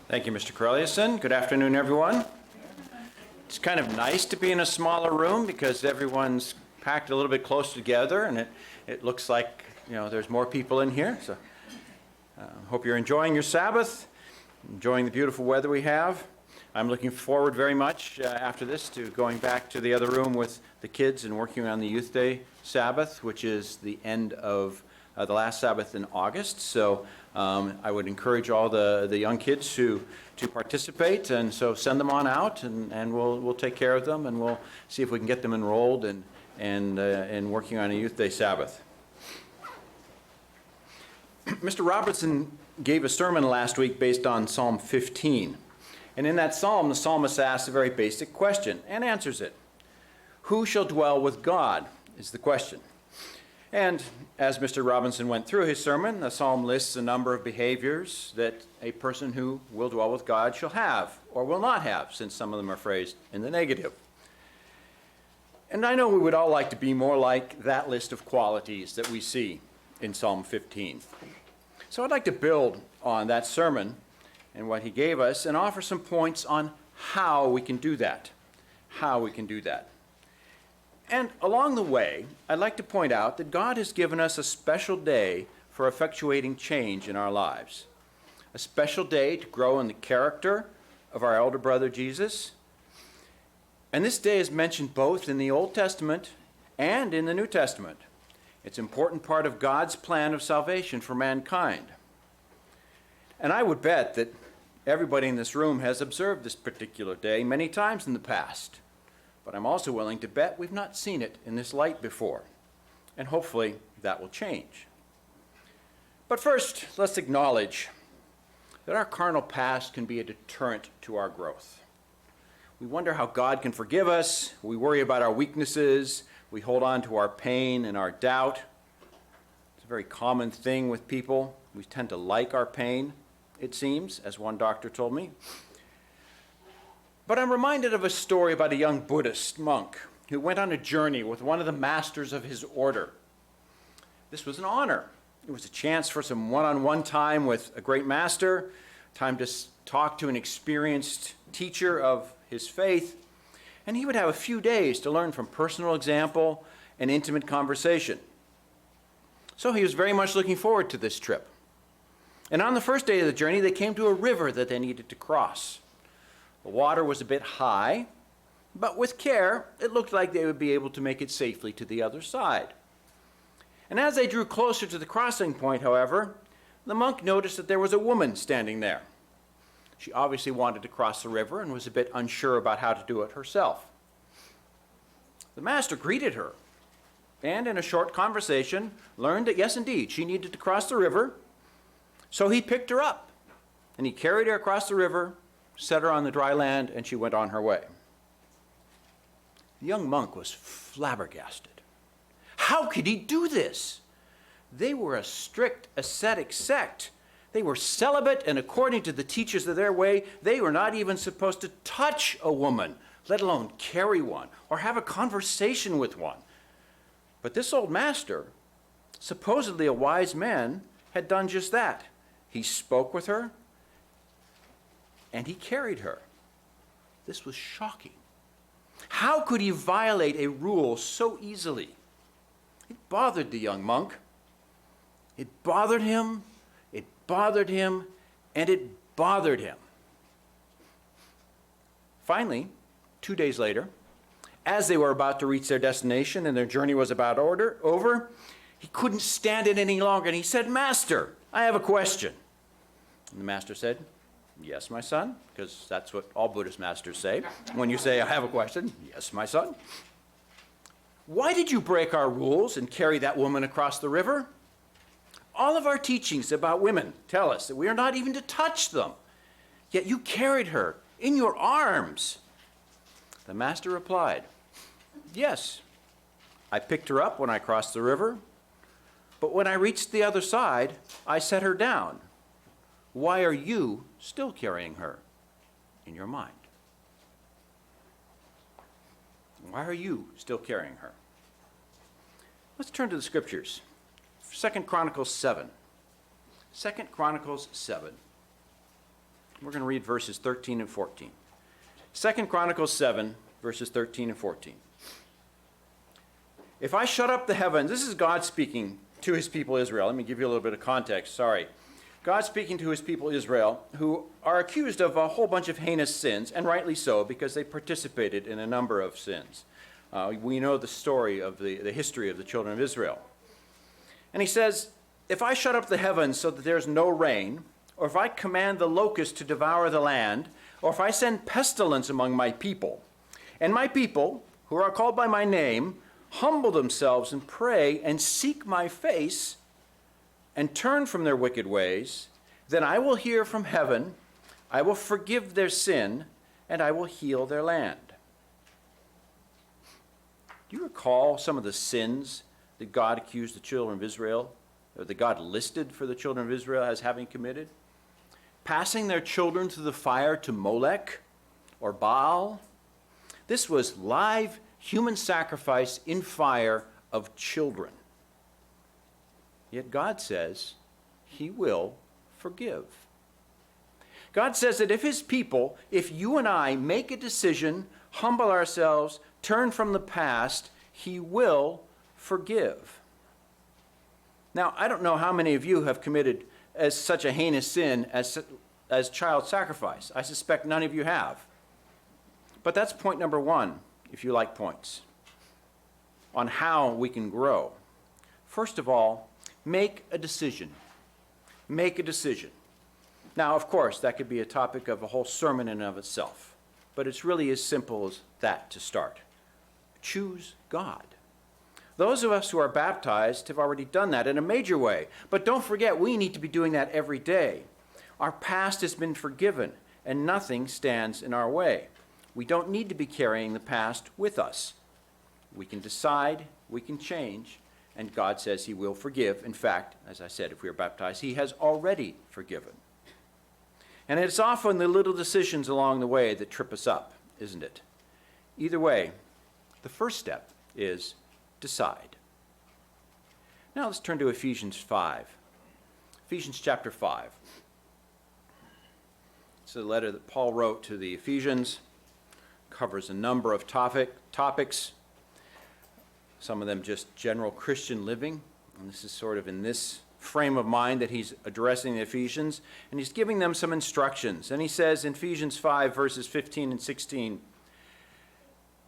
Thank you, Mr. Corelliuson. Good afternoon, everyone. It's kind of nice to be in a smaller room because everyone's packed a little bit closer together, and it looks like, there's more people in here. So hope you're enjoying your Sabbath, enjoying the beautiful weather we have. I'm looking forward very much after this to going back to the other room with the kids and working on the Youth Day Sabbath, which is the end of the last Sabbath in August. So I would encourage all the young kids to participate, and so send them on out, and we'll take care of them, and we'll see if we can get them enrolled and working on a Youth Day Sabbath. Mr. Robinson gave a sermon last week based on Psalm 15. And in that psalm, the psalmist asks a very basic question and answers it. Who shall dwell with God is the question. And as Mr. Robinson went through his sermon, the psalm lists a number of behaviors that a person who will dwell with God shall have or will not have, since some of them are phrased in the negative. And I know we would all like to be more like that list of qualities that we see in Psalm 15. So I'd like to build on that sermon and what he gave us and offer some points on how we can do that. And along the way, I'd like to point out that God has given us a special day for effectuating change in our lives. A special day to grow in the character of our elder brother Jesus. And this day is mentioned both in the Old Testament and in the New Testament. It's an important part of God's plan of salvation for mankind. And I would bet that everybody in this room has observed this particular day many times in the past. But I'm also willing to bet we've not seen it in this light before. And hopefully that will change. But first, let's acknowledge that our carnal past can be a deterrent to our growth. We wonder how God can forgive us. We worry about our weaknesses. We hold on to our pain and our doubt. It's a very common thing with people. We tend to like our pain, it seems, as one doctor told me. But I'm reminded of a story about a young Buddhist monk who went on a journey with one of the masters of his order. This was an honor. It was a chance for some one-on-one time with a great master, time to talk to an experienced teacher of his faith, and he would have a few days to learn from personal example and intimate conversation. So he was very much looking forward to this trip. And on the first day of the journey, they came to a river that they needed to cross. The water was a bit high, but with care, it looked like they would be able to make it safely to the other side. And as they drew closer to the crossing point, however, the monk noticed that there was a woman standing there. She obviously wanted to cross the river and was a bit unsure about how to do it herself. The master greeted her, and in a short conversation, learned that yes, indeed, she needed to cross the river. So he picked her up, and he carried her across the river, set her on the dry land, and she went on her way. The young monk was flabbergasted. How could he do this? They were a strict ascetic sect. They were celibate, and according to the teachers of their way, they were not even supposed to touch a woman, let alone carry one or have a conversation with one. But this old master, supposedly a wise man, had done just that. He spoke with her, and he carried her. This was shocking. How could he violate a rule so easily? It bothered the young monk. It bothered him, and it bothered him. Finally, 2 days later, as they were about to reach their destination and their journey was about over, he couldn't stand it any longer, and he said, "Master, I have a question." And the master said, "Yes, my son," because that's what all Buddhist masters say. When you say, "I have a question," "Yes, my son." "Why did you break our rules and carry that woman across the river? All of our teachings about women tell us that we are not even to touch them, yet you carried her in your arms." The master replied, "Yes, I picked her up when I crossed the river, but when I reached the other side, I set her down. Why are you still carrying her in your mind?" Why are you still carrying her? Let's turn to the scriptures. 2 Chronicles 7. 2 Chronicles 7. We're going to read verses 13 and 14. 2 Chronicles 7, verses 13 and 14. If I shut up the heavens, this is God speaking to his people Israel. Let me give you a little bit of context, sorry. God speaking to his people Israel, who are accused of a whole bunch of heinous sins, and rightly so, because they participated in a number of sins. We know the story of the history of the children of Israel. And he says, if I shut up the heavens so that there's no rain, or if I command the locust to devour the land, or if I send pestilence among my people, and my people, who are called by my name, humble themselves and pray and seek my face and turn from their wicked ways, then I will hear from heaven, I will forgive their sin, and I will heal their land. Do you recall some of the sins that God accused the children of Israel, or that God listed for the children of Israel as having committed? Passing their children through the fire to Molech or Baal. This was live human sacrifice in fire of children. Yet God says he will forgive. God says that if his people, if you and I make a decision, humble ourselves, turn from the past, he will forgive. Now, I don't know how many of you have committed as such a heinous sin as child sacrifice. I suspect none of you have. But that's point number one, if you like points, on how we can grow. First of all, make a decision. Make a decision. Now, of course, that could be a topic of a whole sermon in and of itself, but it's really as simple as that to start. Choose God. Those of us who are baptized have already done that in a major way. But don't forget, we need to be doing that every day. Our past has been forgiven, and nothing stands in our way. We don't need to be carrying the past with us. We can decide, we can change, and God says he will forgive. In fact, as I said, if we are baptized, he has already forgiven. And it's often the little decisions along the way that trip us up, isn't it? Either way, the first step is decide. Now let's turn to Ephesians 5. Ephesians chapter 5. It's a letter that Paul wrote to the Ephesians. Covers a number of topics. Some of them just general Christian living. And this is sort of in this frame of mind that he's addressing the Ephesians. And he's giving them some instructions. And he says in Ephesians 5, verses 15 and 16,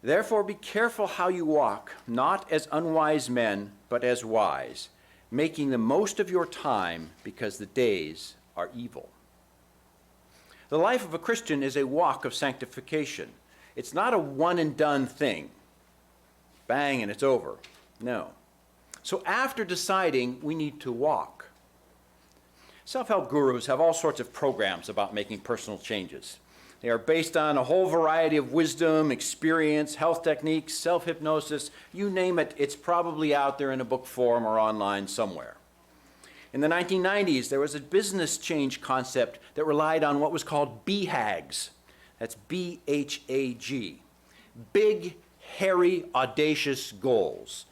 therefore be careful how you walk, not as unwise men, but as wise, making the most of your time, because the days are evil. The life of a Christian is a walk of sanctification. It's not a one and done thing. Bang and it's over. No. So after deciding, we need to walk. Self-help gurus have all sorts of programs about making personal changes. They are based on a whole variety of wisdom, experience, health techniques, self-hypnosis, you name it, it's probably out there in a book form or online somewhere. In the 1990s, there was a business change concept that relied on what was called BHAGs. That's B-H-A-G. Big, hairy, audacious goals.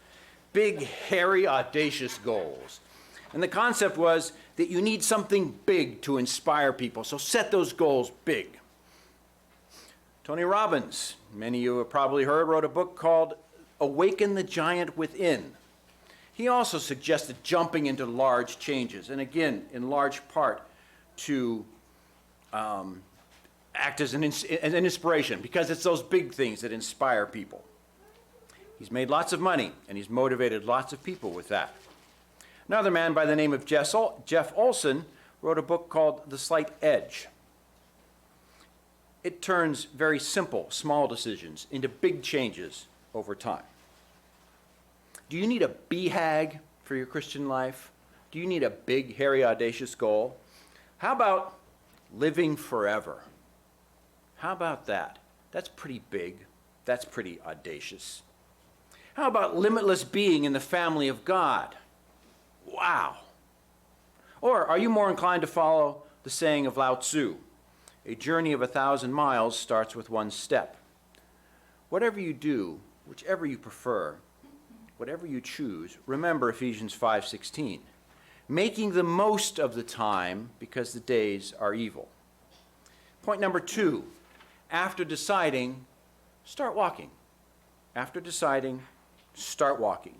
Big, hairy, audacious goals. And the concept was that you need something big to inspire people, so set those goals big. Tony Robbins, many of you have probably heard, wrote a book called Awaken the Giant Within. He also suggested jumping into large changes, and again, in large part to act as an inspiration, because it's those big things that inspire people. He's made lots of money, and he's motivated lots of people with that. Another man by the name of Jeff Olson wrote a book called The Slight Edge. It turns very simple, small decisions into big changes over time. Do you need a BHAG for your Christian life? Do you need a big, hairy, audacious goal? How about living forever? How about that? That's pretty big. That's pretty audacious. How about limitless being in the family of God? Wow. Or are you more inclined to follow the saying of Lao Tzu? A journey of 1,000 miles starts with one step. Whatever you do, whichever you prefer, whatever you choose, remember Ephesians 5:16. Making the most of the time because the days are evil. Point number 2, after deciding, start walking. After deciding, start walking.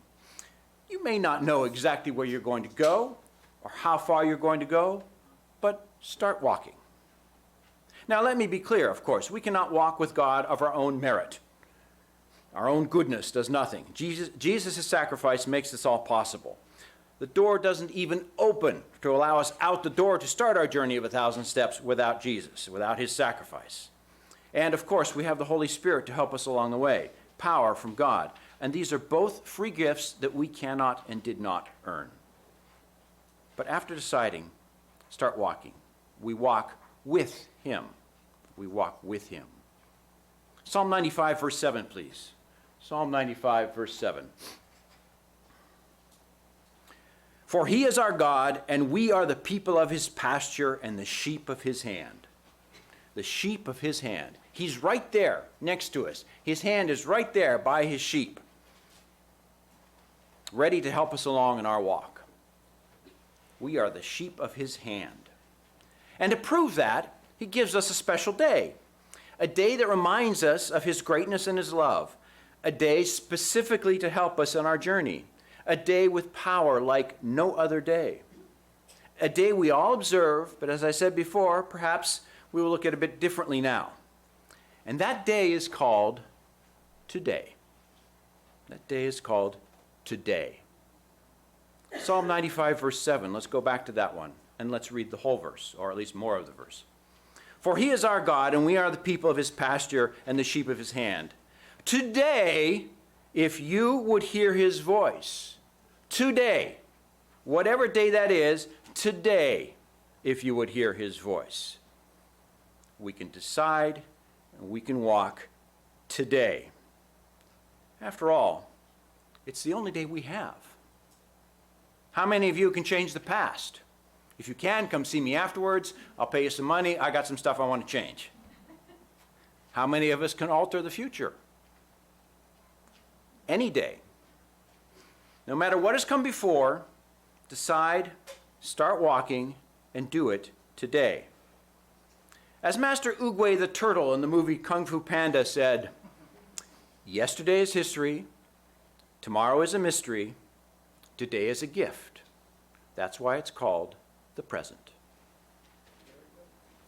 You may not know exactly where you're going to go or how far you're going to go, but start walking. Now let me be clear, of course, we cannot walk with God of our own merit. Our own goodness does nothing. Jesus' sacrifice makes this all possible. The door doesn't even open to allow us out the door to start our journey of 1,000 steps without Jesus, without his sacrifice. And of course, we have the Holy Spirit to help us along the way, power from God. And these are both free gifts that we cannot and did not earn. But after deciding, start walking. We walk with him. We walk with him. Psalm 95, verse 7, please. Psalm 95, verse 7. For he is our God, and we are the people of his pasture and the sheep of his hand. The sheep of his hand. He's right there next to us. His hand is right there by his sheep, ready to help us along in our walk. We are the sheep of his hand. And to prove that, he gives us a special day, a day that reminds us of his greatness and his love, a day specifically to help us on our journey, a day with power like no other day, a day we all observe, but as I said before, perhaps we will look at it a bit differently now. And that day is called today. That day is called today. Psalm 95, verse 7. Let's go back to that one, and let's read the whole verse, or at least more of the verse. For he is our God, and we are the people of his pasture and the sheep of his hand. Today, if you would hear his voice, today, whatever day that is, today, if you would hear his voice, we can decide and we can walk today. After all, it's the only day we have. How many of you can change the past? If you can, come see me afterwards. I'll pay you some money. I got some stuff I want to change. How many of us can alter the future? Any day. No matter what has come before, decide, start walking, and do it today. As Master Oogway the turtle in the movie Kung Fu Panda said, yesterday is history, tomorrow is a mystery, today is a gift. That's why it's called the present.